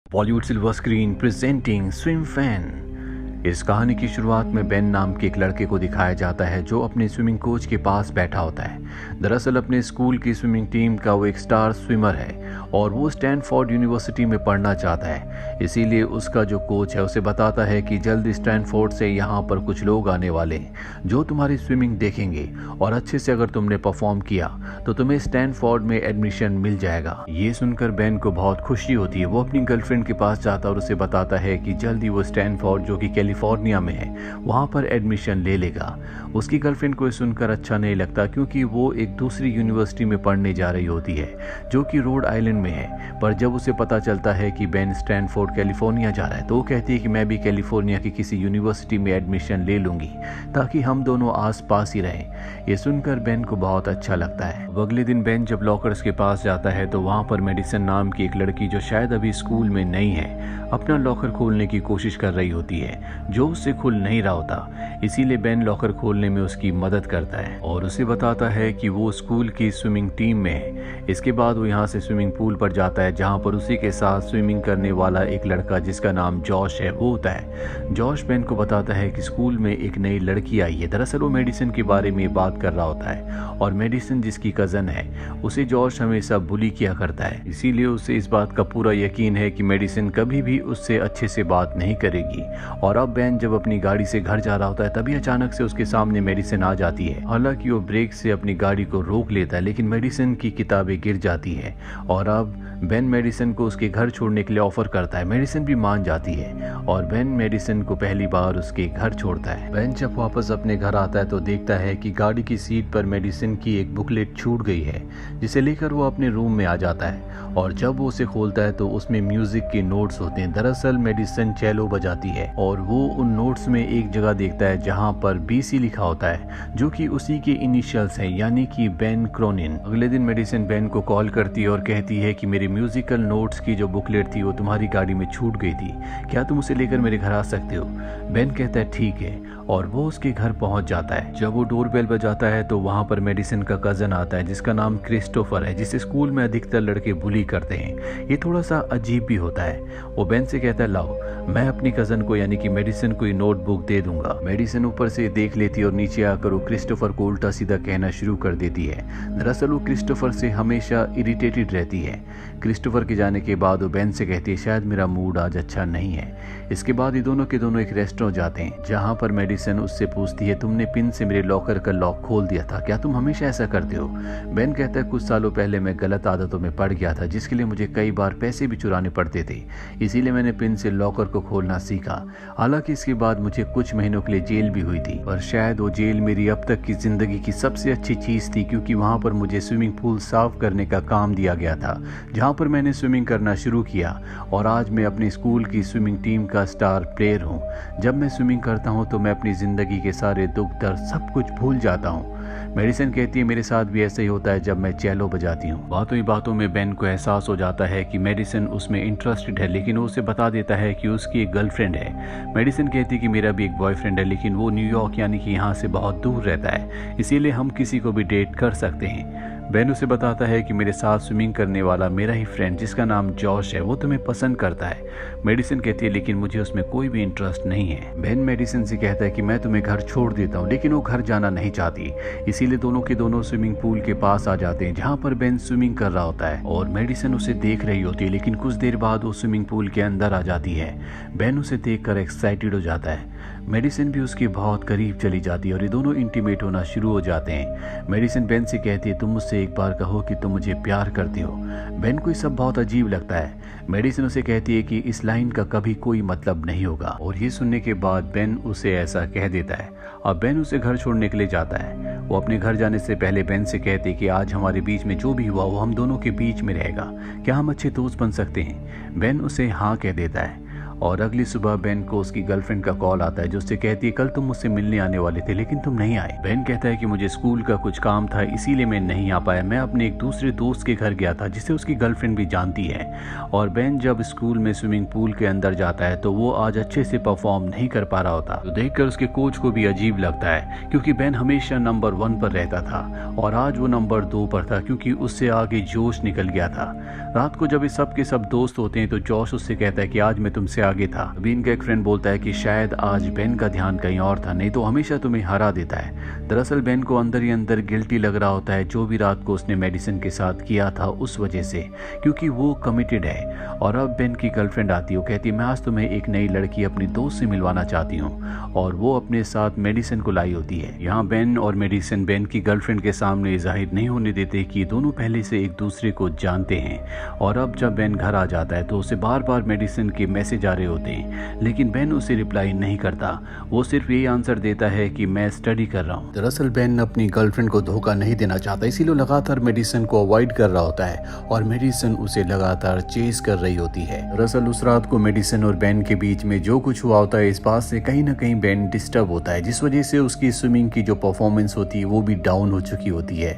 Bollywood silver screen presenting swim fan. इस कहानी की शुरुआत में बेन नाम के एक लड़के को दिखाया जाता है जो अपने स्विमिंग कोच के पास बैठा होता है। दरअसल अपने स्कूल की स्विमिंग टीम का वो एक स्टार स्विमर है और वो स्टैनफोर्ड यूनिवर्सिटी में पढ़ना चाहता है। इसीलिए उसका जो कोच है उसे बताता है कि जल्द स्टैनफोर्ड से यहाँ पर कुछ लोग आने वाले हैं जो तुम्हारी स्विमिंग देखेंगे और अच्छे से अगर तुमने परफॉर्म किया तो तुम्हें स्टैनफोर्ड में एडमिशन मिल जाएगा। ये सुनकर बेन को बहुत खुशी होती है। वो अपनी गर्लफ्रेंड के पास जाता है और उसे बताता है कि जल्द ही वो स्टैनफोर्ड जो कि कैलिफोर्निया में है वहाँ पर एडमिशन ले लेगा। उसकी गर्लफ्रेंड को सुनकर अच्छा नहीं लगता क्योंकि वो एक दूसरी यूनिवर्सिटी में पढ़ने जा रही होती है जो कि रोड आइलैंड में है। पर जब उसे पता चलता है कि बेन स्टैनफोर्ड कैलिफोर्निया जा रहा है तो वो कहती है कि मैं भी कैलिफोर्निया की किसी यूनिवर्सिटी में एडमिशन ले लूंगी ताकि हम दोनों आस पास ही रहें। ये सुनकर बेन को बहुत अच्छा लगता है। अगले दिन बेन जब लॉकर्स के पास जाता है तो वहाँ पर मेडिसन नाम की एक लड़की जो शायद अभी स्कूल में नहीं है अपना लॉकर खोलने की कोशिश कर रही होती है जो उससे खुल नहीं रहा होता। इसीलिए बेन लॉकर खोलने में उसकी मदद करता है और उसे बताता है कि वो स्कूल की स्विमिंग टीम में है। इसके बाद वो यहाँ से स्विमिंग पूल पर जाता है जहाँ पर उसी के साथ स्विमिंग करने वाला एक लड़का जिसका नाम जॉश है वो होता है। जॉश बेन को बताता है कि स्कूल में एक नई लड़की आई है। दरअसल वो मेडिसिन के बारे में बात कर रहा होता है और मेडिसिन जिसकी कजन है उसे जॉश हमेशा बुली किया करता है। इसीलिए उसे इस बात का पूरा यकीन है कि मेडिसिन कभी भी उससे अच्छे से बात नहीं करेगी। और अब बेन जब अपनी गाड़ी से घर जा रहा होता है तभी अचानक से उसके सामने मेडिसिन आ जाती है। हालांकि वो ब्रेक से अपनी गाड़ी को रोक लेता है लेकिन मेडिसिन की किताबें गिर जाती है और अब बेन मेडिसिन को उसके घर छोड़ने के लिए ऑफर करता है। मेडिसिन भी मान जाती है और बेन मेडिसिन को पहली बार उसके घर छोड़ता है। बेन जब वापस अपने घर आता है तो देखता है कि गाड़ी की सीट पर मेडिसिन की एक बुकलेट छूट गई है जिसे लेकर वो अपने रूम में आ जाता है और जब वो उसे खोलता है तो उसमें म्यूजिक के नोट्स होते हैं। दरअसल मेडिसिन चेलो बजाती है और वो उन नोट्स में एक जगह देखता है जहां पर BC लिखा होता है जो कि उसी के इनिशियल्स हैं यानी कि बेन क्रोनिन। अगले दिन मेडिसिन बेन को कॉल करती है और कहती है कि मेरे म्यूजिकल नोट्स की जो बुकलेट थी वो तुम्हारी गाड़ी में छूट गई थी, क्या तुम उसे लेकर मेरे घर आ सकते हो। बेन कहता है ठीक है और वो उसके घर पहुंच जाता है। जब वो डोरबेल बजाता है तो वहां पर मेडिसिन का कजन आता है जिसका नाम क्रिस्टोफर है जिसे स्कूल में अधिकतर लड़के बुली करते हैं। ये थोड़ा सा अजीब भी होता है। वो बेन से कहता है लाओ मैं अपनी कजन को यानी कि मेडिसिन को नोटबुक दे दूंगा। मेडिसिन ऊपर से देख लेती है और नीचे आकर वो क्रिस्टोफर को उल्टा सीधा कहना शुरू कर देती है। दरअसल वो क्रिस्टोफर से हमेशा इरिटेटेड रहती है। क्रिस्टोफर के जाने के बाद वो बेन से कहती है शायद मेरा मूड आज अच्छा नहीं है। इसके बाद ये दोनों के दोनों एक रेस्टोरेंट जाते हैं जहाँ पर मेडिसिन उससे पूछती है तुमने पिन से मेरे लॉकर का लॉक खोल दिया था, क्या तुम हमेशा ऐसा करते हो। बेन कहता है कुछ सालों पहले मैं गलत आदतों में पड़ गया था जिसके लिए मुझे कई बार पैसे भी चुराने पड़ते थे, इसीलिए मैंने पिन से लॉकर को खोलना सीखा। हालांकि इसके बाद मुझे कुछ महीनों के लिए जेल भी हुई थी पर शायद वो जेल मेरी अब तक की जिंदगी की सबसे अच्छी चीज थी क्योंकि वहां पर मुझे स्विमिंग पूल साफ करने का काम दिया गया था जहां पर मैंने स्विमिंग करना शुरू किया और आज मैं अपनी स्कूल की स्विमिंग टीम का स्टार प्लेयर हूँ। जब मैं स्विमिंग करता हूँ तो मैं अपनी जिंदगी के सारे दुख दर्द सब कुछ भूल जाता हूँ। मेडिसिन कहती है मेरे साथ भी ऐसा ही होता है जब मैं चेलो बजाती हूँ। बातों ही बातों में बेन को एहसास हो जाता है कि मेडिसिन उसमें इंटरेस्टेड है लेकिन वो उसे बता देता है कि उसकी एक गर्लफ्रेंड है। मेडिसिन कहती है कि मेरा भी एक बॉयफ्रेंड है लेकिन वो न्यूयॉर्क यानी कि यहाँ से बहुत दूर रहता है, इसीलिए हम किसी को भी डेट कर सकते हैं। बेन उसे बताता है कि मेरे साथ स्विमिंग करने वाला मेरा ही फ्रेंड जिसका नाम जॉश है वो तुम्हें पसंद करता है। मेडिसिन कहती है लेकिन मुझे उसमें कोई भी इंटरेस्ट नहीं है। बेन मेडिसिन से कहता है कि मैं तुम्हें घर छोड़ देता हूँ लेकिन वो घर जाना नहीं चाहती, इसीलिए दोनों के दोनों स्विमिंग पूल के पास आ जाते हैं जहाँ पर बेन स्विमिंग कर रहा होता है और मेडिसिन उसे देख रही होती है लेकिन कुछ देर बाद वो स्विमिंग पूल के अंदर आ जाती है। बेन उसे देखकर एक्साइटेड हो जाता है। मेडिसिन भी उसके बहुत करीब चली जाती है और ये दोनों इंटीमेट होना शुरू हो जाते हैं। मेडिसिन बेन से कहती है तुम मुझसे एक बार कहो कि तुम मुझे प्यार करती हो। बेन को ये सब बहुत अजीब लगता है। मेडिसिन उसे कहती है कि इस लाइन का कभी कोई मतलब नहीं होगा और ये सुनने के बाद बेन उसे ऐसा कह देता है। अब बेन उसे घर छोड़ने के लिए जाता है। वो अपने घर जाने से पहले बेन से कहती है कि आज हमारे बीच में जो भी हुआ वो हम दोनों के बीच में रहेगा, क्या हम अच्छे दोस्त बन सकते हैं। बेन उसे हाँ कह देता है। और अगली सुबह बेन को उसकी गर्लफ्रेंड का कॉल आता है जो उससे कहती है कल तुम मुझसे मिलने आने वाले थे लेकिन तुम नहीं आए। बेन कहता है कि मुझे स्कूल का कुछ काम था इसीलिए मैं नहीं आ पाया, मैं अपने एक दूसरे दोस्त के घर गया था जिसे उसकी गर्लफ्रेंड भी जानती है। और बेन जब स्कूल में स्विमिंग पूल के अंदर जाता है तो वो आज अच्छे से परफॉर्म नहीं कर पा रहा होता, तो देखकर उसके कोच को भी अजीब लगता है क्योंकि बेन हमेशा नंबर 1 पर रहता था और आज वो नंबर 2 पर था क्योंकि उससे आगे जोश निकल गया था। रात को जब इस सब के सब दोस्त होते हैं तो जॉश उससे कहता है कि आज मैं तुमसे आगे था। अभी इनका एक फ्रेंड बोलता है कि शायद आज बेन का ध्यान कहीं और था, नहीं तो हमेशा तुम्हें हरा देता है। दरअसल बेन को अंदर ही अंदर गिल्टी लग रहा होता है जो भी रात को उसने मेडिसिन के साथ किया था उस वजह से, क्योंकि वो कमिटेड है। और अब बेन की गर्लफ्रेंड आती है, वो कहती है मैं आज तुम्हें एक नई लड़की अपनी दोस्त से मिलवाना चाहती हूँ, और वो अपने साथ मेडिसिन को लाई होती है। यहाँ बेन और मेडिसिन बेन की गर्लफ्रेंड के सामने जाहिर नहीं होने देते कि दोनों पहले से एक दूसरे को जानते हैं। और अब जब बेन घर आ जाता है तो उसे बार बार मेडिसिन के मैसेज आ रहे होते हैं, लेकिन बेन उसे रिप्लाई नहीं करता, वो सिर्फ यही आंसर देता है कि मैं स्टडी कर रहा हूँ। दरअसल बेन अपनी गर्लफ्रेंड को धोखा नहीं देना चाहता, इसीलिए लगातार मेडिसिन को अवॉइड कर रहा होता है और मेडिसिन उसे लगातार चेज कर रही होती है। दरअसल उस रात को मेडिसिन और बेन के बीच में जो कुछ हुआ होता है इस बात से कहीं ना कहीं बेन डिस्टर्ब होता है, जिस वजह से उसकी स्विमिंग की जो परफॉर्मेंस होती है वो भी डाउन हो चुकी होती है।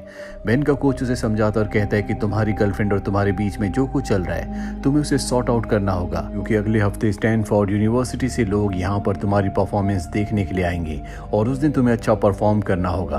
बेन का कोच उसे समझाता और कहता है कि तुम्हारी गर्लफ्रेंड और तुम्हारे बीच में जो कुछ चल रहा है तुम्हें उसे सॉर्ट आउट करना होगा, क्योंकि अगले हफ्ते स्टैनफोर्ड यूनिवर्सिटी से लोग यहाँ पर तुम्हारी परफॉर्मेंस देखने के लिए आएंगे और उस दिन तुम्हें अच्छा परफॉर्म करना होगा।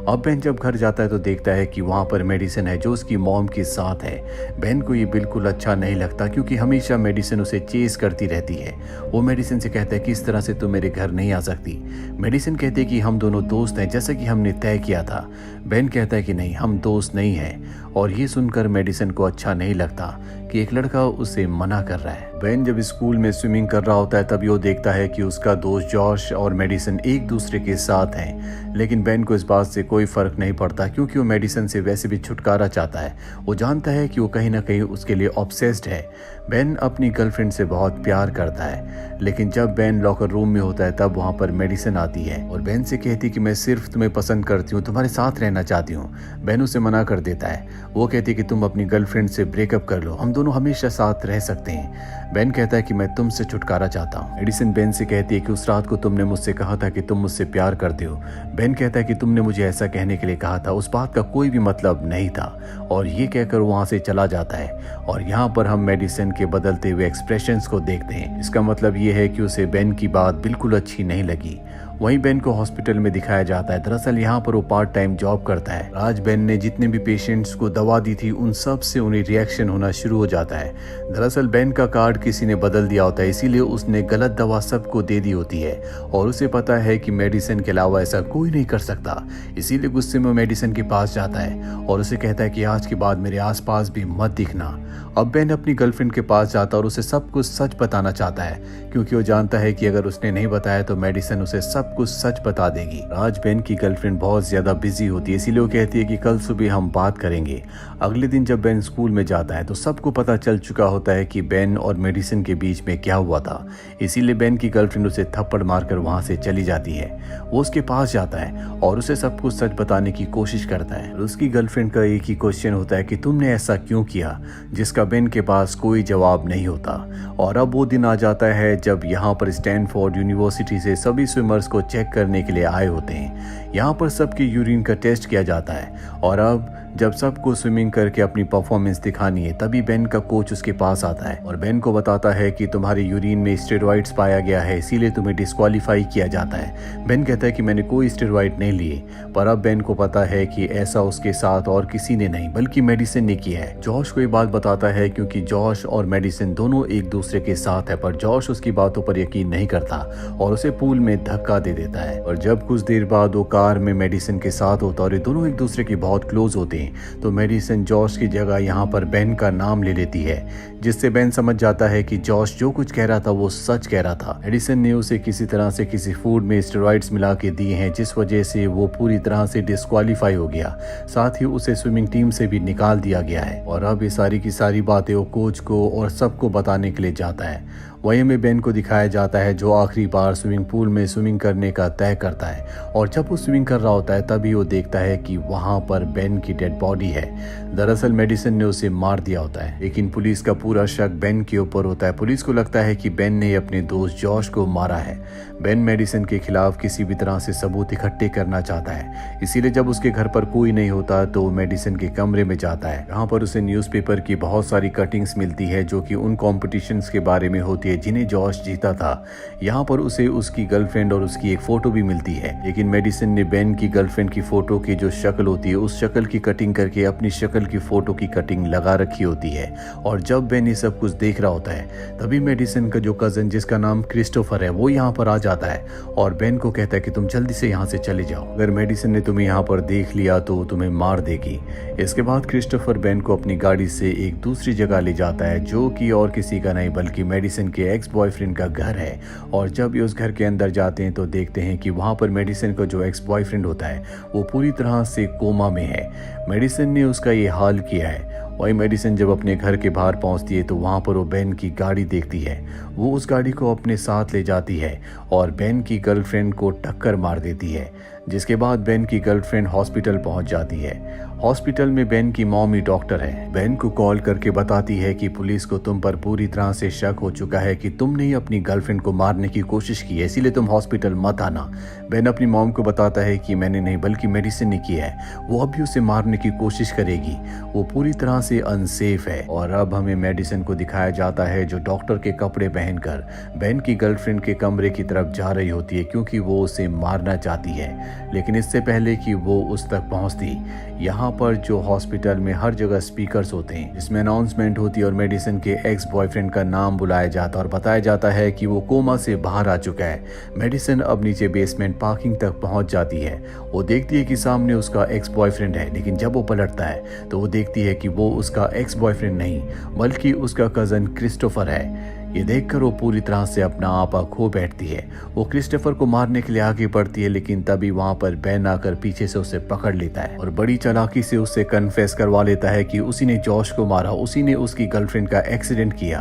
अब बेन जब घर जाता है तो देखता है कि वहाँ पर मेडिसिन है जो उसकी मॉम के साथ है। बेन को ये बिल्कुल अच्छा नहीं लगता क्योंकि हमेशा मेडिसिन उसे चेज करती रहती है। वो मेडिसिन से कहता है कि इस तरह से तुम मेरे घर नहीं आ सकती। मेडिसिन कहती है कि हम दोनों दोस्त हैं जैसा कि हमने तय किया था। बेन कहता है कि नहीं, हम दोस्त नहीं हैं, और ये सुनकर मेडिसिन को अच्छा नहीं लगता कि एक लड़का उसे मना कर रहा है। बेन जब स्कूल में स्विमिंग कर रहा होता है तभी वो देखता है कि उसका दोस्त जॉश और मेडिसिन एक दूसरे के साथ हैं, लेकिन बेन को इस बात से कोई फर्क नहीं पड़ता क्योंकि वो मेडिसिन से वैसे भी छुटकारा चाहता है। वो जानता है कि वो कहीं ना कहीं उसके लिए ऑब्सेस्ड है। बेन अपनी गर्लफ्रेंड से बहुत प्यार करता है, लेकिन जब बेन लॉकर रूम में होता है तब वहाँ पर मेडिसिन आती है और बेन से कहती है कि मैं सिर्फ तुम्हें पसंद करती हूँ, तुम्हारे साथ रहना चाहती हूँ। बेन उसे मना कर देता है। वो कहती है कि तुम अपनी गर्लफ्रेंड से ब्रेकअप कर लो, हम दोनों हमेशा साथ रह सकते हैं। बेन कहता है कि मैं तुमसे छुटकारा चाहता हूँ। मेडिसिन बेन से कहती है कि उस रात को तुमने मुझसे कहा था कि तुम मुझसे प्यार करते हो। बेन कहता है कि तुमने मुझे ऐसा कहने के लिए कहा था, उस बात का कोई भी मतलब नहीं था, और ये कहकर वहाँ से चला जाता है। और यहाँ पर हम मेडिसिन के बदलते हुए एक्सप्रेशंस को देखते हैं। इसका मतलब ये है कि उसे बेन की बात बिल्कुल अच्छी नहीं लगी। वहीं बेन को हॉस्पिटल में दिखाया जाता है। दरअसल यहाँ पर वो पार्ट टाइम जॉब करता है। आज बेन ने जितने भी पेशेंट्स को दवा दी थी उन सब से उन्हें रिएक्शन होना शुरू हो जाता है। दरअसल बेन का कार्ड किसी ने बदल दिया होता है, इसीलिए उसने गलत दवा सबको दे दी होती है और उसे पता है कि मेडिसिन के अलावा ऐसा कोई नहीं कर सकता। इसीलिए गुस्से में मेडिसिन के पास जाता है और उसे कहता है कि आज के बाद मेरे आसपास भी मत दिखना। अब बेन अपनी गर्लफ्रेंड के पास जाता है और उसे सब कुछ सच बताना चाहता है, क्योंकि वो जानता है कि अगर उसने नहीं बताया तो मेडिसिन उसे सब कुछ सच बता देगी। आज बेन की गर्लफ्रेंड बहुत ज्यादा बिजी होती है, इसीलिए वो कहती है कि कल सुबह हम बात करेंगे। अगले दिन जब बेन स्कूल में जाता है तो सबको पता चल चुका होता है कि बेन और मेडिसिन के बीच में क्या हुआ था, इसीलिए बेन की गर्लफ्रेंड उसे थप्पड़ मारकर वहां से चली जाती है। वो उसके पास जाता है और उसे सब कुछ सच बताने की कोशिश करता है। उसकी गर्लफ्रेंड का एक ही क्वेश्चन होता है कि तुमने ऐसा क्यों किया, जिसका बेन के पास कोई जवाब नहीं होता। और अब वो दिन आ जाता है जब यहाँ पर स्टैनफोर्ड यूनिवर्सिटी से सभी स्विमर्स को चेक करने के लिए आए होते हैं। यहाँ पर सबके यूरिन का टेस्ट किया जाता है और अब जब सबको स्विमिंग करके अपनी परफॉर्मेंस दिखानी है तभी बेन का कोच उसके पास आता है और बेन को बताता है कि तुम्हारे यूरिन में स्टेरॉइड्स पाया गया है, इसीलिए तुम्हें डिस्क्वालीफाई किया जाता है। बेन कहता है कि मैंने कोई स्टेरॉइड नहीं लिए, पर अब बेन को पता है कि ऐसा उसके साथ और किसी ने नहीं बल्कि मेडिसिन ने किया है। जॉश को ये बात बताता है क्योंकि जॉश और मेडिसिन दोनों एक दूसरे के साथ है, पर जॉश उसकी बातों पर यकीन नहीं करता और उसे पूल में धक्का दे देता है। और जब कुछ देर बाद वो कार में मेडिसिन के साथ होता और ये दोनों एक दूसरे के बहुत क्लोज होते हैं तो मेडिसिन जॉश की जगह यहाँ पर बेन का नाम ले लेती है, जिससे बेन समझ जाता है कि जॉश जो कुछ कह रहा था वो सच कह रहा था। मेडिसिन ने उसे किसी तरह से किसी फूड में स्टेरॉइड्स मिला के दिए हैं, जिस वजह से वो पूरी तरह से डिस्क्वालीफाई हो गया, साथ ही उसे स्विमिंग टीम से भी निकाल दिया गया है। और अब ये सारी की सारी बातें वो कोच को और सबको बताने के लिए जाता है। वहीं हमें बेन को दिखाया जाता है जो आखिरी बार स्विमिंग पूल में स्विमिंग करने का तय करता है, और जब वो स्विमिंग कर रहा होता है तभी वो देखता है कि वहां पर बेन की डेड बॉडी है। दरअसल मेडिसन ने उसे मार दिया होता है, लेकिन पुलिस का पूरा शक बेन के ऊपर होता है। पुलिस को लगता है कि बेन ने अपने दोस्त जॉश को मारा है। बेन मेडिसन के खिलाफ किसी भी तरह से सबूत इकट्ठे करना चाहता है, इसीलिए जब उसके घर पर कोई नहीं होता तो मेडिसन के कमरे में जाता है। यहाँ पर उसे न्यूज़पेपर की बहुत सारी कटिंग्स मिलती है जो कि उन कॉम्पिटिशन्स के बारे में होती है जिन्हें जॉश जीता था। यहाँ पर उसे उसकी गर्लफ्रेंड और उसकी एक फोटो भी मिलती है, लेकिन मेडिसन ने बेन की गर्लफ्रेंड की फोटो की जो शक्ल होती है उस शक्ल की कटिंग करके अपनी शक्ल की फोटो की कटिंग लगा रखी होती है। और जब बेन ये सब कुछ देख रहा होता है तभी मेडिसन का जो कजन जिसका नाम क्रिस्टोफर है वो यहाँ पर आ जाता है और बेन को कहता है कि तुम जल्दी से यहाँ से चले जाओ, अगर मेडिसन ने तुम्हें यहाँ पर देख लिया तो तुम्हें मार देगी। इसके बाद क्रिस्टोफर बेन को अपनी गाड़ी से एक दूसरी जगह ले जाता है जो कि और किसी का नहीं बल्कि मेडिसन के एक्स बॉयफ्रेंड का घर है। और जब ये उस घर के अंदर जाते हैं तो देखते हैं कि वहाँ पर मेडिसन का जो एक्स बॉयफ्रेंड होता है वो पूरी तरह से कोमा में है। मेडिसन ने उसका ये हाल किया है। वही मेडिसन जब अपने घर के बाहर पहुंचती है तो वहां पर वो बेन की गाड़ी देखती है। वो उस गाड़ी को अपने साथ ले जाती है और बेन की गर्लफ्रेंड को टक्कर मार देती है, जिसके बाद बेन की गर्लफ्रेंड हॉस्पिटल पहुंच जाती है। हॉस्पिटल में बेन की मॉम ही डॉक्टर है। बेन को कॉल करके बताती है कि पुलिस को तुम पर पूरी तरह से शक हो चुका है कि तुमने ही अपनी गर्लफ्रेंड को मारने की कोशिश की है, इसीलिए तुम हॉस्पिटल मत आना। बेन अपनी मॉम को बताता है कि मैंने नहीं बल्कि मेडिसन ने किया है, वो अभी उसे मारने की कोशिश करेगी, वो पूरी तरह से अनसेफ है। और अब हमें मेडिसन को दिखाया जाता है जो डॉक्टर के कपड़े पहनकर बेन की गर्लफ्रेंड के कमरे की तरफ जा रही होती है क्योंकि वो उसे मारना चाहती है। लेकिन इससे पहले कि वो उस तक पहुंचती, यहाँ पर जो हॉस्पिटल में हर जगह स्पीकर्स होते हैं जिसमें अनाउंसमेंट होती है और मेडिसन के एक्स बॉयफ्रेंड का नाम बुलाया जाता है और बताया जाता है कि वो कोमा से बाहर आ चुका है। मेडिसन अब नीचे बेसमेंट पार्किंग तक पहुंच जाती है। वो देखती है कि सामने उसका एक्स बॉयफ्रेंड है, लेकिन जब वो पलटता है तो वो देखती है कि वो उसका एक्स बॉयफ्रेंड नहीं बल्कि उसका कजन क्रिस्टोफर है। ये देखकर वो पूरी तरह से अपना आपा खो बैठती है। वो क्रिस्टोफर को मारने के लिए आगे बढ़ती है, लेकिन तभी वहां पर बेन आकर पीछे से उसे पकड़ लेता है और बड़ी चालाकी से उससे कन्फेस करवा लेता है कि उसी ने जॉश को मारा, उसी ने उसकी गर्लफ्रेंड का एक्सीडेंट किया।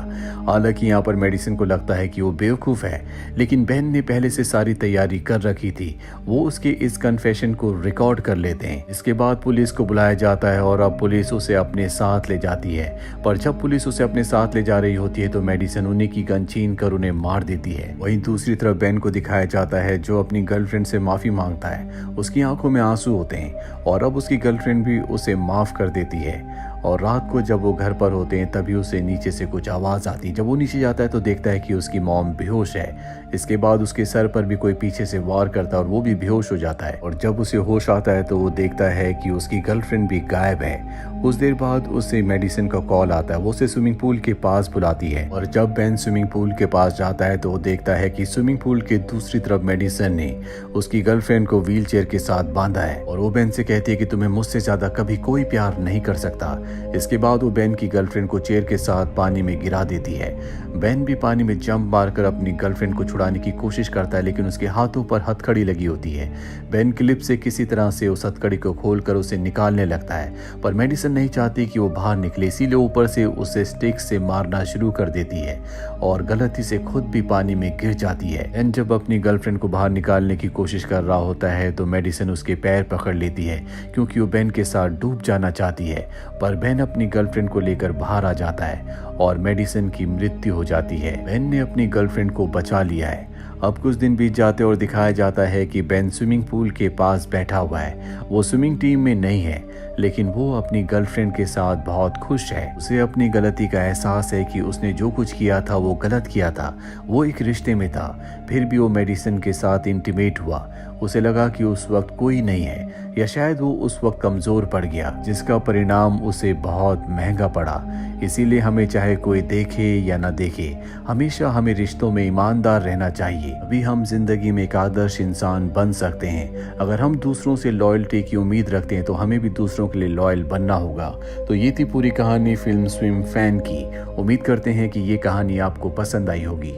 हालांकि यहाँ पर मेडिसन को लगता है कि वो बेवकूफ है, लेकिन बेन ने पहले से सारी तैयारी कर रखी थी। वो उसके इस कन्फेशन को रिकॉर्ड कर लेते हैं। इसके बाद पुलिस को बुलाया जाता है और अब पुलिस उसे अपने साथ ले जाती है। पर जब पुलिस उसे अपने साथ ले जा रही होती है तो मेडिसन की गन छीन कर उन्हें मार देती है। वहीं दूसरी तरफ बेन को दिखाया जाता है जो अपनी गर्लफ्रेंड से माफी मांगता है। उसकी आंखों में आंसू होते हैं और अब उसकी गर्लफ्रेंड भी उसे माफ कर देती है। और रात को जब वो घर पर होते हैं तभी उसे नीचे से कुछ आवाज आती है। जब वो नीचे जाता है तो देखता है कि उसकी मॉम बेहोश है। इसके बाद उसके सर पर भी कोई पीछे से वार करता है और वो भी बेहोश हो जाता है। और जब उसे होश आता है तो वो देखता है कि उसकी गर्लफ्रेंड भी गायब है। कुछ देर बाद उसे मेडिसन का कॉल आता है। वो उसे स्विमिंग पूल के पास बुलाती है और जब बेन स्विमिंग पूल के पास जाता है तो वो देखता है कि स्विमिंग पूल के दूसरी तरफ मेडिसन ने उसकी गर्लफ्रेंड को व्हील चेयर के साथ बांधा है और वो बेन से कहती है कि तुम्हें मुझसे ज्यादा कभी कोई प्यार नहीं कर सकता। इसके बाद वो बेन की गर्लफ्रेंड को चेयर के साथ पानी में गिरा देती है। बेन भी पानी में जंप मारकर अपनी गर्लफ्रेंड को छुड़ाने की कोशिश करता है, लेकिन उसके हाथों पर हथकड़ी लगी होती है। बेन क्लिप से किसी तरह से उस हथकड़ी को खोलकर उसे निकालने लगता है, पर मेडिसन नहीं चाहती कि वो बाहर निकले, इसीलिए ऊपर से उसे स्टिक से मारना शुरू कर देती है और गलती से खुद भी पानी में गिर जाती है। बेन जब अपनी गर्लफ्रेंड को बाहर निकालने की कोशिश कर रहा होता है तो मेडिसन उसके पैर पकड़ लेती है क्योंकि वो बेन के साथ डूब जाना चाहती है, पर बेन अपनी गर्लफ्रेंड को लेकर बाहर आ जाता है और मेडिसन की मृत्यु हो जाती है। बेन ने अपनी गर्लफ्रेंड को बचा लिया है। अब कुछ दिन बीत जाते और दिखाया जाता है कि बेन स्विमिंग पूल के पास बैठा हुआ है। वो स्विमिंग टीम में नहीं है, लेकिन वो अपनी गर्लफ्रेंड के साथ बहुत खुश है। उसे अपनी गलती का एहसास है कि उसने जो कुछ किया था वो गलत किया था। वो एक रिश्ते में था, फिर भी वो मेडिसन के साथ इंटीमेट हुआ। उसे लगा कि उस वक्त कोई नहीं है, या शायद वो उस वक्त कमजोर पड़ गया, जिसका परिणाम उसे बहुत महंगा पड़ा। इसीलिए हमें चाहे कोई देखे या ना देखे, हमेशा हमें रिश्तों में ईमानदार रहना चाहिए। अभी हम जिंदगी में एक आदर्श इंसान बन सकते हैं। अगर हम दूसरों से लॉयल्टी की उम्मीद रखते हैं तो हमें भी दूसरों के लिए लॉयल बनना होगा। तो ये थी पूरी कहानी फिल्म स्विम फैन की। उम्मीद करते हैं कि ये कहानी आपको पसंद आई होगी।